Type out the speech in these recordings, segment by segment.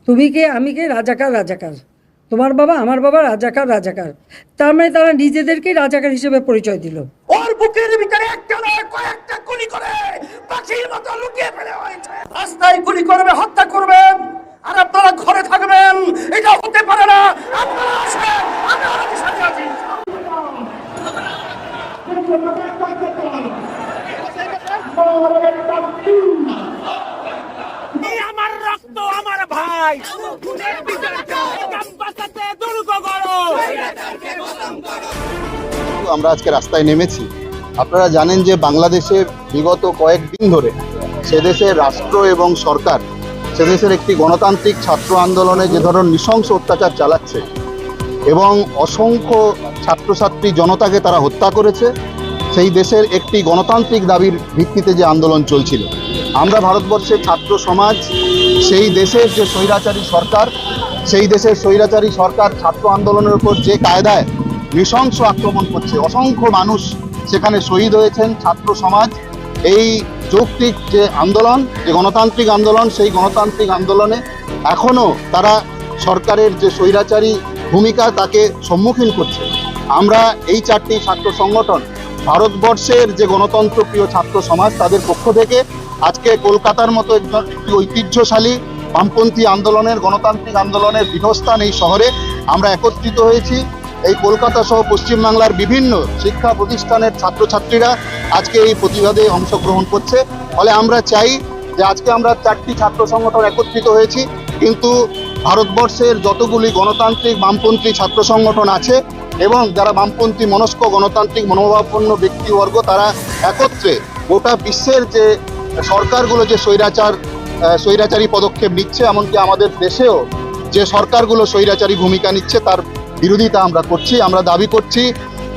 তুমি কে আমি কে, রাজাকার রাজাকার, তোমার বাবা আমার বাবা রাজাকার রাজাকার, তার মানে তারা নিজেদেরকেই রাজাকার হিসেবে পরিচয় দিল। ওর বুকের ভিতরে একটা নয় কয়েকটা গুলি করে পাখির মতো লুকিয়ে ফেলে হয়েছে। রাস্তায় গুলি করবে, হত্যা করবেন, আর আপনারা ঘরে থাকবেন, এটা হতে পারে না। আপনারা আসেন, আমরা ওনাদের সাথে আছি। আমার রক্ত আমার ভাই, ক্যাম্পাসে দুর্গ করো। আমরা আজকে রাস্তায় নেমেছি। আপনারা জানেন যে বাংলাদেশে বিগত কয়েকদিন ধরে সে দেশের রাষ্ট্র এবং সরকার সে দেশের একটি গণতান্ত্রিক ছাত্র আন্দোলনে যে ধরনের নৃশংস অত্যাচার চালাচ্ছে এবং অসংখ্য ছাত্রছাত্রী জনতাকে তারা হত্যা করেছে। সেই দেশের একটি গণতান্ত্রিক দাবির ভিত্তিতে যে আন্দোলন চলছিল, আমরা ভারতবর্ষের ছাত্র সমাজ সেই দেশের যে স্বৈরাচারী সরকার, সেই দেশের স্বৈরাচারী সরকার ছাত্র আন্দোলনের উপর যে কায়দায় নৃশংস আক্রমণ করছে, অসংখ্য মানুষ সেখানে শহীদ হয়েছেন। ছাত্র সমাজ এই যৌক্তিক যে আন্দোলন, যে গণতান্ত্রিক আন্দোলন, সেই গণতান্ত্রিক আন্দোলনে এখনও তারা সরকারের যে স্বৈরাচারী ভূমিকা তাকে সম্মুখীন করছে। আমরা এই চারটি ছাত্র সংগঠন, ভারতবর্ষের যে গণতন্ত্রপ্রিয় ছাত্র সমাজ, তাদের পক্ষ থেকে আজকে কলকাতার মতো একটি ঐতিহ্যশালী বামপন্থী আন্দোলনের, গণতান্ত্রিক আন্দোলনের পীঠস্থান এই শহরে আমরা একত্রিত হয়েছি। এই কলকাতা সহ পশ্চিমবাংলার বিভিন্ন শিক্ষা প্রতিষ্ঠানের ছাত্রছাত্রীরা আজকে এই প্রতিবাদে অংশগ্রহণ করছে। ফলে আমরা চাই যে আজকে আমরা চারটি ছাত্র সংগঠন একত্রিত হয়েছি, কিন্তু ভারতবর্ষের যতগুলি গণতান্ত্রিক বামপন্থী ছাত্র সংগঠন আছে এবং যারা বামপন্থী মনস্ক গণতান্ত্রিক মনোভাবাপন্ন ব্যক্তিবর্গ, তারা একত্রে গোটা বিশ্বের যে সরকারগুলো যে স্বৈরাচারী পদক্ষেপ নিচ্ছে, এমনকি আমাদের দেশেও যে সরকারগুলো স্বৈরাচারী ভূমিকা নিচ্ছে, তার বিরোধিতা আমরা করছি। আমরা দাবি করছি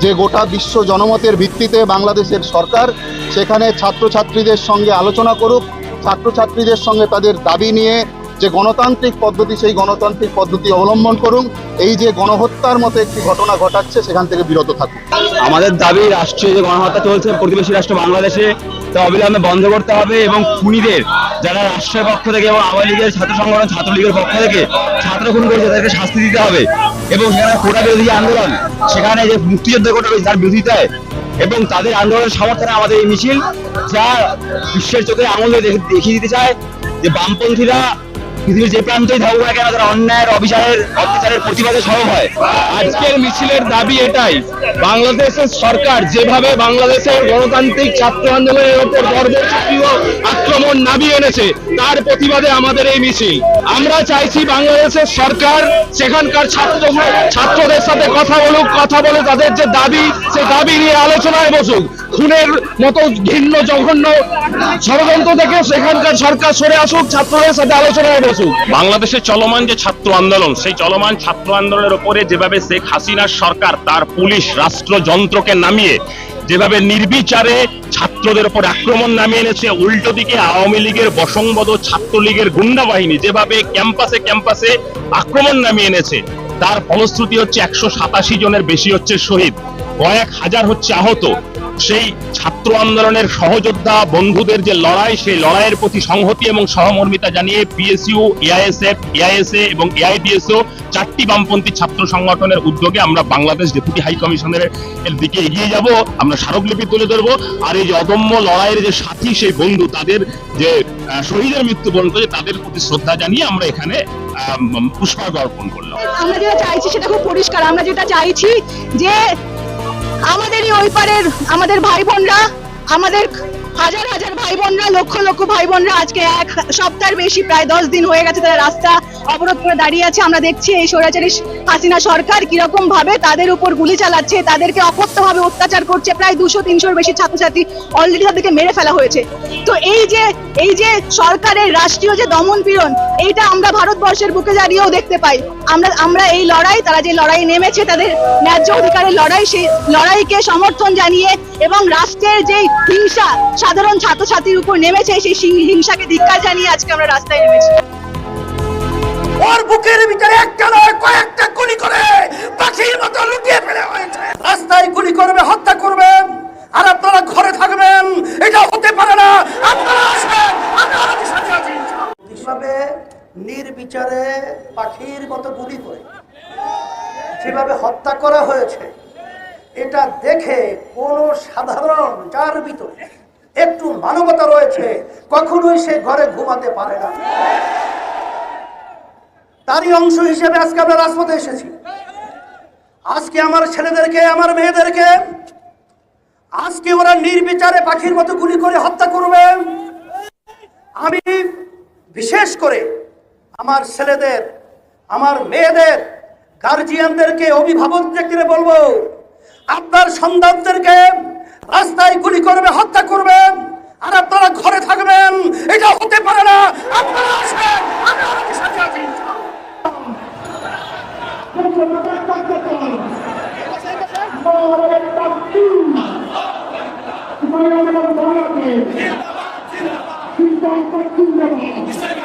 যে গোটা বিশ্ব জনমতের ভিত্তিতে বাংলাদেশের সরকার সেখানে ছাত্রছাত্রীদের সঙ্গে আলোচনা করুক, ছাত্রছাত্রীদের সঙ্গে তাদের দাবি নিয়ে যে গণতান্ত্রিক পদ্ধতি, সেই গণতান্ত্রিক পদ্ধতি অবলম্বন করুন। এই যে গণহত্যার মতো একটি ঘটনা ঘটাচ্ছে, সেখান থেকে বিরত থাকুন। আমাদের দাবি, রাষ্ট্রীয় যে গণহত্যা চলছে প্রতিবেশী রাষ্ট্র বাংলাদেশে, তা অবিলম্বে বন্ধ করতে হবে এবং খুনিদের, যারা রাষ্ট্রের পক্ষ থেকে এবং আওয়ামী লীগের ছাত্র সংগঠন ছাত্রলীগের পক্ষ থেকে ছাত্র খুন করেছে, তাদেরকে শাস্তি দিতে হবে। এবং সেখানে কোটা বিরোধী আন্দোলন, সেখানে যে মুক্তিযুদ্ধ কোটা রয়েছে তার বিরোধিতায় এবং তাদের আন্দোলনের সমর্থনে আমাদের এই মিছিল, যা বিশ্বের চোখে আঙুল দেখিয়ে দিতে চায় যে বামপন্থীরা পৃথিবীর যে প্রান্তেই থাকুক না কেন, তারা অন্যায়ের অত্যাচারের প্রতিবাদে সরব হয়। আজকের মিছিলের দাবি এটাই, বাংলাদেশের সরকার যেভাবে বাংলাদেশের গণতান্ত্রিক ছাত্র আন্দোলনের উপর বর্বরচিত আক্রমণ নামিয়ে এনেছে, তার প্রতিবাদে আমাদের এই মিছিল। আমরা চাইছি বাংলাদেশের সরকার সেখানকার ছাত্রদের সাথে কথা বলে তাদের যে দাবি, সে দাবি নিয়ে আলোচনায় বসুক। খুনের মতো ঘৃণ্য জঘন্য ষড়যন্ত্র থেকে সেখানকার সরকার সরে আসুক, ছাত্রদের সাথে আলোচনায় বসুক। বাংলাদেশের চলমান যে ছাত্র আন্দোলন, সেই চলমান ছাত্র আন্দোলনের উপরে যেভাবে শেখ হাসিনার সরকার তার পুলিশ রাষ্ট্রযন্ত্রকে নামিয়ে যেভাবে নির্বিচারে ছাত্রদের উপর আক্রমণ নামিয়ে এনেছে, উল্টো দিকে আওয়ামী লীগের বশংবদ ছাত্রলীগের গুন্ডা বাহিনী যেভাবে ক্যাম্পাসে আক্রমণ নামিয়ে এনেছে, তার ফলশ্রুতি হচ্ছে 187 জনের বেশি হচ্ছে শহীদ, কয়েক হাজার হচ্ছে আহত। সেই ছাত্র আন্দোলনের সহযোদ্ধা বন্ধুদের যে লড়াই, সেই লড়াইয়ের প্রতি সংহতি এবং সহমর্মিতা জানিয়ে পিএসইউ, এআইএসএফ, এআইএসএ এবং এআইডিএসও চারটি বামপন্থী ছাত্র সংগঠনের উদ্যোগে আমরা বাংলাদেশ ডেপুটি হাই কমিশনের দিকে এগিয়ে যাব। আমরা স্মারকলিপি তুলে ধরবো। আর এই যে অদম্য লড়াইয়ের যে সাথী, সেই বন্ধু, তাদের যে শহীদের মৃত্যুবরণ করেছে, তাদের প্রতি শ্রদ্ধা জানিয়ে আমরা এখানে পুষ্পার্ঘ্য অর্পণ করলাম। আমরা যেটা চাইছি সেটা খুব পরিষ্কার। আমরা যেটা চাইছি যে আমাদেরই ওই পারের আমাদের ভাই বোনরা, আমাদের হাজার হাজার ভাই বোনরা, লক্ষ লক্ষ ভাই বোনরা আজকে এক সপ্তাহের বেশি, প্রায় 10 দিন হয়ে গেছে, তারা রাস্তা অবরোধ করে দাঁড়িয়ে আছে। আমরা দেখছি এই স্বৈরাচারী হাসিনা সরকার কিরকম ভাবে তাদের উপর গুলি চালাচ্ছে, তাদেরকে অকথ্যভাবে অত্যাচার করছে। প্রায় 200-300-র বেশি ছাত্রছাত্রী অলরেডি তাদেরকে মেরে ফেলা হয়েছে। তো এই যে সরকারের রাষ্ট্রীয় যে দমন পীড়ন, এইটা আমরা ভারতবর্ষের বুকে দাঁড়িয়েও দেখতে পাই। আমরা এই লড়াই, তারা যে লড়াই নেমেছে, তাদের ন্যায্য অধিকারের লড়াই, সেই লড়াইকে সমর্থন জানিয়ে এবং রাষ্ট্রের যে হিংসা সাধারণ ছাত্রছাত্রীর উপর নেমেছে, সেই হিংসাকে ধিক্কার জানিয়ে আজকে আমরা রাস্তায় নেমেছি। ওর বুকের ভিতরে একটা নয় কয়েকটা গুলি করে পাখির মতো লুকিয়ে ফেলে হয়েছে। রাস্তায় গুলি করবে, হত্যা করবেন, আর আপনারা ঘরে থাকবেন, এটা হতে পারে না। আপনারা আসেন, আমরা ওনাদের সাথে আছি। নির্বিচারে পাখির মতো গুলি করে যেভাবে হত্যা করা হয়েছে, এটা দেখে কোন সাধারণ যার ভিতরে একটু মানবতা রয়েছে কখনোই সে ঘরে ঘুমাতে পারে না। তারই অংশ হিসেবে আজকে আমরা রাজপথে এসেছি। আজকে আমার ছেলেদেরকে, আমার মেয়েদেরকে আজকে ওরা নির্বিচারে পাখির মতো গুলি করে হত্যা করবে। আমি বিশেষ করে আমার ছেলেদের, আমার মেয়েদের গার্জিয়ানদেরকে, অভিভাবকদেরকে বলবো, আপনার সন্তানদেরকে রাস্তায় গুলি করবে, হত্যা করবে, আর আপনারা ঘরে থাকবেন, এটা হতে পারে না। আপনারা আসবেন, আমি আপনাদের সাথে আছি। Thank you.